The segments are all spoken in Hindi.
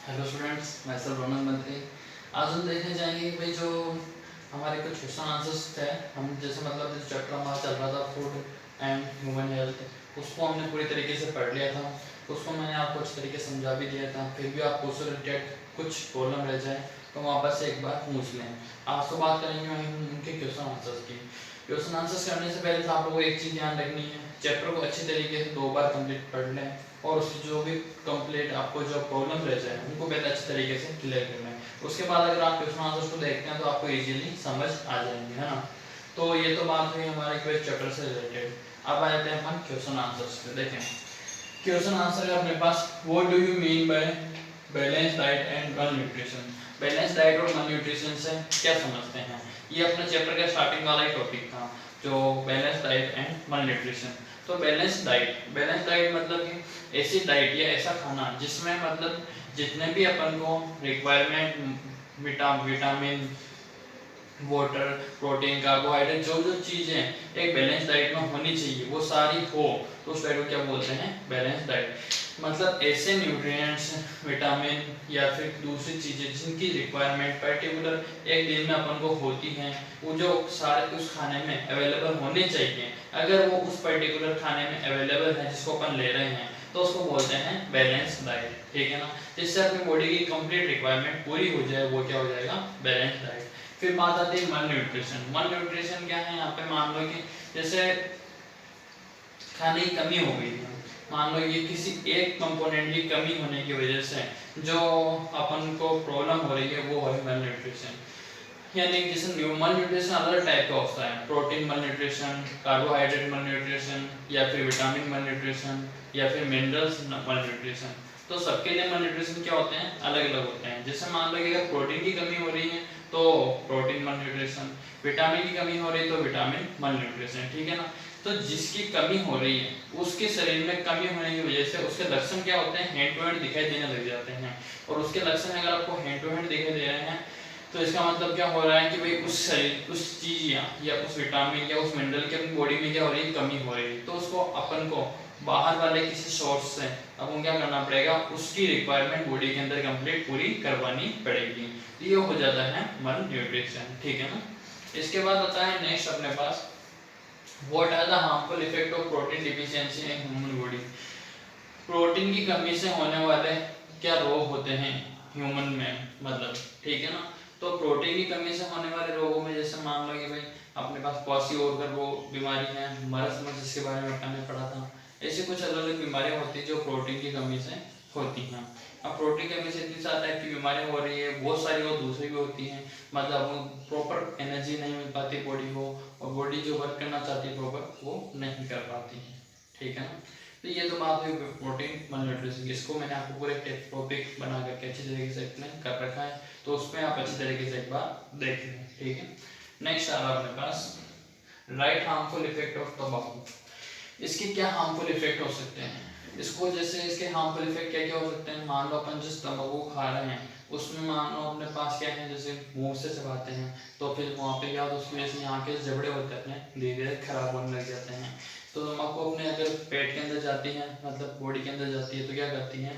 हेलो स्टूडेंट्स, मैं सर रौनक मंत्री। आज हम देखने जाएंगे कि भाई जो हमारे कुछ क्वेश्चन आंसर्स थे, हम जैसे मतलब जो चैप्टर हमारा चल रहा था फूड एंड ह्यूमन हेल्थ, उसको हमने पूरी तरीके से पढ़ लिया था। उसको मैंने आपको अच्छे तरीके से समझा भी दिया था। फिर भी आपको उससे रिलेटेड कुछ प्रॉब्लम रह जाए तो वापस से एक बार पूछ लें। आज तो बात करेंगे हम उनके क्वेश्चन आंसर्स की। क्वेश्चन आंसर्स करने से पहले तो आप लोगों को एक चीज़ ध्यान रखनी है, चैप्टर को अच्छी तरीके से 2 बार कंप्लीट पढ़ लें और उसकी जो भी कंप्लीट आपको जो प्रॉब्लम रह जाए उनको पहले अच्छे तरीके से क्लियर करना है। उसके बाद अगर आप क्वेश्चन आंसर्स को देखते हैं तो आपको इजीली समझ आ जाएंगे, है ना। तो ये तो बात हुई हमारे क्वेश्चन चैप्टर से रिलेटेड। अब आ जाते हैं अपन क्वेश्चन आंसर्स पे। देखें क्वेश्चन आंसर है अपने पास, what do you mean by balance diet and malnutrition. Balance diet और मल न्यूट्रिशन से क्या समझते हैं। ये अपने चैप्टर का स्टार्टिंग वाला ही टॉपिक था, जो बैलेंस डाइट एंड मल न्यूट्रिशन। तो बैलेंस डाइट मतलब कि ऐसी डाइट या ऐसा खाना जिसमें मतलब जितने भी अपन को requirement vitamin, water, protein, carbohydrate, जो जो चीजें एक बैलेंस डाइट में होनी चाहिए वो सारी हो, तो उस डाइट को क्या बोलते हैं, बैलेंस डाइट। मतलब ऐसे न्यूट्रिएंट्स, विटामिन या फिर दूसरी चीजें जिनकी रिक्वायरमेंट पर्टिकुलर एक दिन में अपन को होती हैं, वो जो सारे उस खाने में अवेलेबल होने चाहिए, अगर वो उस पर्टिकुलर खाने में अवेलेबल है जिसको अपन ले रहे हैं तो उसको बोलते हैं बैलेंस डाइट। ठीक है ना। जिससे अपनी बॉडी की कंप्लीट रिक्वायरमेंट पूरी हो जाए वो क्या हो जाएगा, बैलेंस डाइट। फिर बात आती है मल न्यूट्रिशन। मल न्यूट्रिशन क्या है, यहाँ पे मान लो कि जैसे खाने की कमी हो गई है, मान लो ये किसी एक कंपोनेंट की कमी होने की वजह से जो अपन को प्रॉब्लम हो रही है वो है मल न्यूट्रिशन। यानी जैसे मल न्यूट्रिशन अलग टाइप का होता है, प्रोटीन मल न्यूट्रिशन, कार्बोहाइड्रेट मल न्यूट्रिशन, या फिर विटामिन मल न्यूट्रिशन, या फिर मिनरल्स मल न्यूट्रिशन। तो सबके लिए मल न्यूट्रिशन क्या होते हैं, अलग अलग होते हैं। जैसे मान लो कि अगर प्रोटीन की कमी हो रही है तो प्रोटीन मल न्यूट्रिशन, विटामिन की कमी हो रही है तो विटामिन मल न्यूट्रिशन। ठीक है ना। तो जिसकी कमी हो रही है उसके शरीर में कमी होने की वजह से उसके लक्षण क्या होते हैं, हैंड टू हैंड दिखाई देने लग जाते हैं। और उसके लक्षण अगर आपको हैंड टू हैंड दिखाई दे रहे हैं तो इसका मतलब क्या हो रहा है कि भाई उस शरीर उस चीज या उस विटामिन या उस मिनरल की अपनी बॉडी में क्या हो रही है, कमी हो रही है। तो उसको अपन को बाहर वाले किसी सोर्स से अपन क्या करना पड़ेगा, उसकी रिक्वायरमेंट बॉडी के अंदर कंप्लीट पूरी करवानी पड़ेगी। ये हो जाता है मल न्यूट्रिशन। ठीक है ना। इसके बाद आता है नेक्स्ट अपने पास, what are the harmful effect of protein deficiency in human body. Protein की कमी से होने वाले क्या रोग होते हैं ह्यूमन में, मतलब। ठीक है ना। तो प्रोटीन की कमी से होने वाले रोगों में जैसे मान लो कि भाई अपने पास क्वाशियोर्कर वो बीमारी है, मर्स में जिसके बारे में अपन ने पढ़ा था। ऐसी कुछ अलग अलग बीमारियां होती है जो प्रोटीन की कमी से होती हैं। अब प्रोटीन की कमी से इतनी सारी टाइप की बीमारियां हो रही है, बहुत सारी और दूसरी भी होती हैं। मतलब प्रॉपर एनर्जी नहीं मिल पाती बॉडी को, और बॉडी जो वर्क करना चाहती है प्रॉपर वो नहीं कर पाती है। ठीक है ना। तो ये तो बात हुई प्रोटीन मल न्यूट्रिशन। इसको मैंने आपको पूरे टॉपिक बना करके अच्छी तरीके से एक्सप्लेन कर रखा है, तो उसमें आप अच्छी तरीके से एक बार देख लें। ठीक है। नेक्स्ट आ रहा है अपने पास, write harmful effect of tobacco. इसके क्या हार्मफुल इफेक्ट हो सकते हैं। इसको जैसे इसके हार्मफुल इफेक्ट क्या क्या हो सकते हैं, मान लो अपन जिस तंबाकू खा रहे हैं उसमें मान लो अपने पास क्या है, जैसे मुंह से चबाते हैं तो फिर वहाँ पे क्या होता है, उसकी वजह से यहाँ के जबड़े होते हैं अपने धीरे धीरे खराब होने लग जाते हैं। तो तंबाकू अपने अगर पेट के अंदर जाती है, मतलब बॉडी के अंदर जाती है, तो क्या करती है,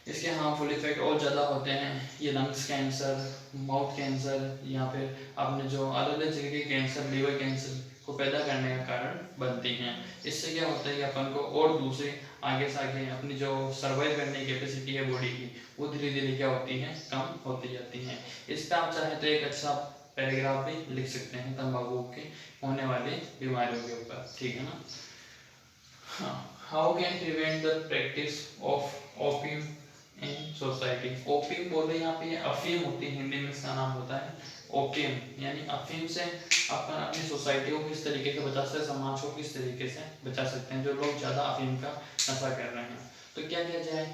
इसके हार्मफुल इफेक्ट और ज़्यादा होते हैं। ये लंग्स कैंसर, माउथ कैंसर, या फिर आपने जो अलग अलग जगह के कैंसर, लीवर कैंसर को पैदा करने का कारण बनती हैं। इससे क्या होता है कि अपन को और दूसरे आगे से आगे अपनी जो सर्वाइव करने की कैपेसिटी है बॉडी की, वो धीरे धीरे क्या होती है, कम होती जाती है। इसका आप चाहे तो एक अच्छा पैराग्राफ भी लिख सकते हैं तंबाकू के होने वाली बीमारियों के ऊपर। ठीक है ना। How can prevent the practice of opium in society. Opium बोले यहाँ पे अफीम होती है, हिंदी में इसका नाम होता है ओपियम। यानी अफीम से अपन अपनी सोसाइटी को किस तरीके से बचा सकते हैं, समाज को किस तरीके से बचा सकते हैं जो लोग ज़्यादा अफीम का नशा कर रहे हैं। तो क्या किया जाए,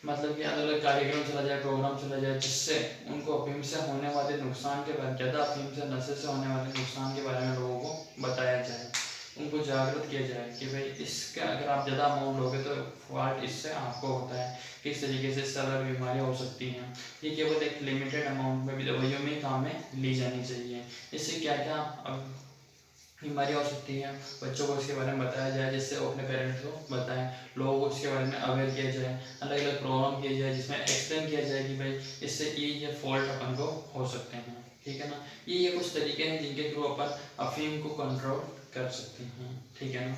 मतलब कि अलग अलग कार्यक्रम चला जाए, प्रोग्राम चला जाए, जिससे उनको अफीम से होने वाले नुकसान के बारे में, ज़्यादा अफीम से नशे से होने वाले नुकसान के बारे में लोगों को बताया जाए, उनको जागरूक किया जाए कि भाई इसका अगर आप ज़्यादा अमाउंट लोगे तो फॉल्ट इससे आपको होता है, किस तरीके से इससे अलग बीमारियाँ हो सकती हैं। ये केवल एक लिमिटेड अमाउंट में भी दवाइयों में काम में ली जानी चाहिए। इससे क्या क्या अब बीमारियाँ हो सकती हैं, बच्चों को इसके बारे में बताया जाए जिससे वो अपने पेरेंट्स को बताएं, लोगों को इसके बारे में अवेयर किया जाए, अलग अलग प्रोग्राम किए जाए जिसमें एक्सप्लेन किया जाए कि भाई इससे ये फॉल्ट अपन को हो सकते हैं, ठीक है ना। ये कुछ तरीके हैं जिनके थ्रू अपन अफीम को कंट्रोल कर सकते हैं, ठीक है ना।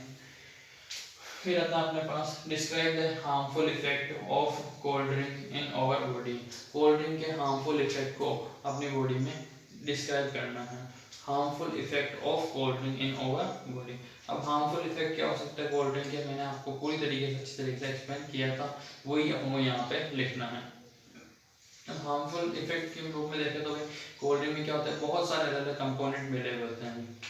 फिर आता है अपने पास describe the harmful effect of cold drink in our body. Cold drink के हार्मफुल इफेक्ट को अपनी बॉडी में डिस्क्राइब करना है। Harmful effect of cold drink in our body. अब हार्मफुल इफेक्ट क्या हो सकता है कोल्ड ड्रिंक के, मैंने आपको पूरी तरीके से अच्छी तरीके से एक्सप्लेन किया था, वही हमको यहाँ पे लिखना है। अब हार्मफुल इफेक्ट के रूप में देखें तो कोल्ड ड्रिंक में क्या होता है, बहुत सारे अलग अलग कंपोनेंट मिले हुए होते हैं।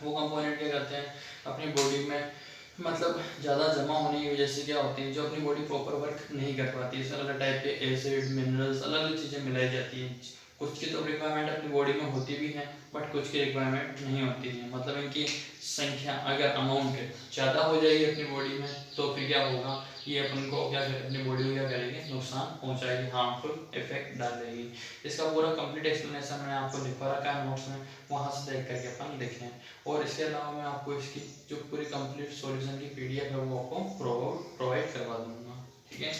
वो कंपोनेंट क्या करते हैं अपनी बॉडी में, मतलब ज़्यादा जमा होने की वजह से क्या होती है, जो अपनी बॉडी प्रॉपर वर्क नहीं कर पाती, इसमें अलग टाइप के एसिड मिनरल्स अलग अलग चीज़ें मिलाई जाती हैं। कुछ की तो रिक्वायरमेंट अपनी बॉडी में होती भी है, बट कुछ की रिक्वायरमेंट नहीं होती है, मतलब इनकी संख्या अगर अमाउंट ज़्यादा हो जाएगी अपनी बॉडी में तो फिर क्या होगा, ये अपन को क्या करें, अपनी बॉडी को क्या करेगी, नुकसान पहुंचाएगी, हार्मफुल इफेक्ट डालेगी। इसका पूरा कंप्लीट एक्सप्लेनेशन मैंने आपको लिखवा रखा है नोट्स में, वहाँ से देख करके अपन लिखें। और इसके अलावा मैं आपको इसकी जो पूरी कंप्लीट सॉल्यूशन की पीडीएफ है वो आपको प्रोवाइड करवा दूंगा, ठीक है।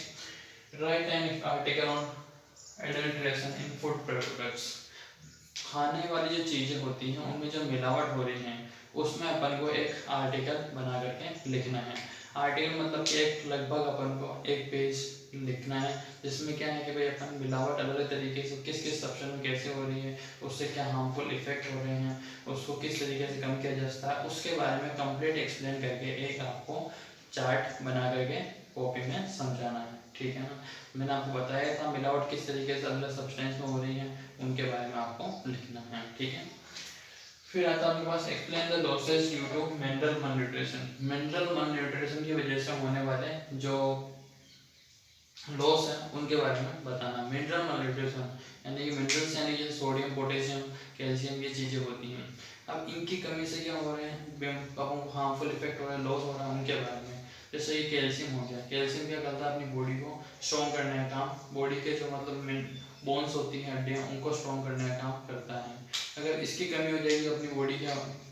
Right an article on adulteration in food products. खाने वाली जो चीज़ें होती हैं उनमें जो मिलावट हो रही है उसमें अपन को एक आर्टिकल बना करके लिखना है। आर्टिकल मतलब कि एक लगभग अपन को एक पेज लिखना है जिसमें क्या है कि भाई अपन मिलावट अलग अलग तरीके से किस किस सब्शन में कैसे हो रही है, उससे क्या हार्मफुल इफेक्ट हो रहे हैं, उसको किस तरीके से कम किया जा सकता है, उसके बारे में कंप्लीट एक्सप्लेन करके एक आपको चार्ट बना करके कॉपी में समझाना है, ठीक है ना। मैंने आपको बताया था मिलावट किस तरीके से अलग सब्सटेंस में हो रही है, उनके बारे में आपको लिखना है, ठीक है। फिर आता है आपके पास explain the losses due to mineral malnutrition. Mineral malnutrition की वजह से होने वाले जो लॉस है उनके बारे में बताना। मिनरल मलन्यूट्रिशन यानी कि मिनरल्स यानी कि सोडियम पोटेशियम कैल्शियम ये चीज़ें होती हैं, अब इनकी कमी से क्या हो रहे हैं, हार्मफुल इफेक्ट हो रहा है, लॉस हो रहा है, उनके बारे में। जैसे ये कैल्शियम हो गया, कैल्शियम क्या करता है अपनी बॉडी को स्ट्रॉन्ग करने का काम, बॉडी के जो मतलब बोन्स होती हैं हड्डियाँ उनको स्ट्रॉन्ग करने का काम करता है। अगर इसकी कमी हो जाएगी अपनी बॉडी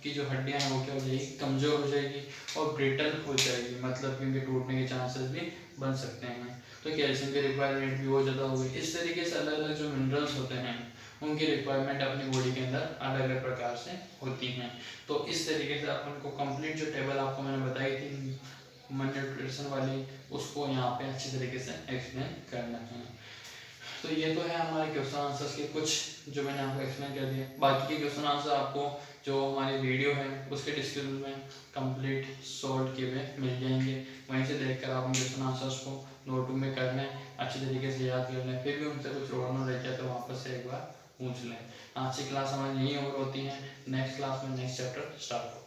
की जो हड्डियाँ हैं वो क्या हो जाएगी, कमज़ोर हो जाएगी और ब्रिटल हो जाएगी, मतलब कि उनके टूटने के चांसेस भी बन सकते हैं। तो कैल्शियम की रिक्वायरमेंट भी बहुत ज़्यादा होगी। इस तरीके से अलग अलग जो मिनरल्स होते हैं उनकी रिक्वायरमेंट अपनी बॉडी के अंदर अलग अलग प्रकार से होती हैं। तो इस तरीके से अपन को कंप्लीट जो टेबल आपको मैंने बताई थी मलन्यूट्रिशन वाली, उसको यहाँ पे अच्छी तरीके से एक्सप्लेन करना है। तो ये तो है हमारे क्वेश्चन आंसर्स के कुछ जो मैंने आपको एक्सप्लेन कर दिया। बाकी के क्वेश्चन आंसर आपको जो हमारी वीडियो है उसके डिस्क्रिप्शन में कंप्लीट सॉल्व किए हुए मिल जाएंगे, वहीं से देखकर आप क्वेश्चन आंसर्स को नोट में कर लें, अच्छे तरीके से याद कर लें, फिर भी उनसे कुछ रोना रह जाए तो वापस से एक बार पूछ लें। आज की क्लास हमारी यहीं और होती है, नेक्स्ट क्लास में नेक्स्ट चैप्टर स्टार्ट हो।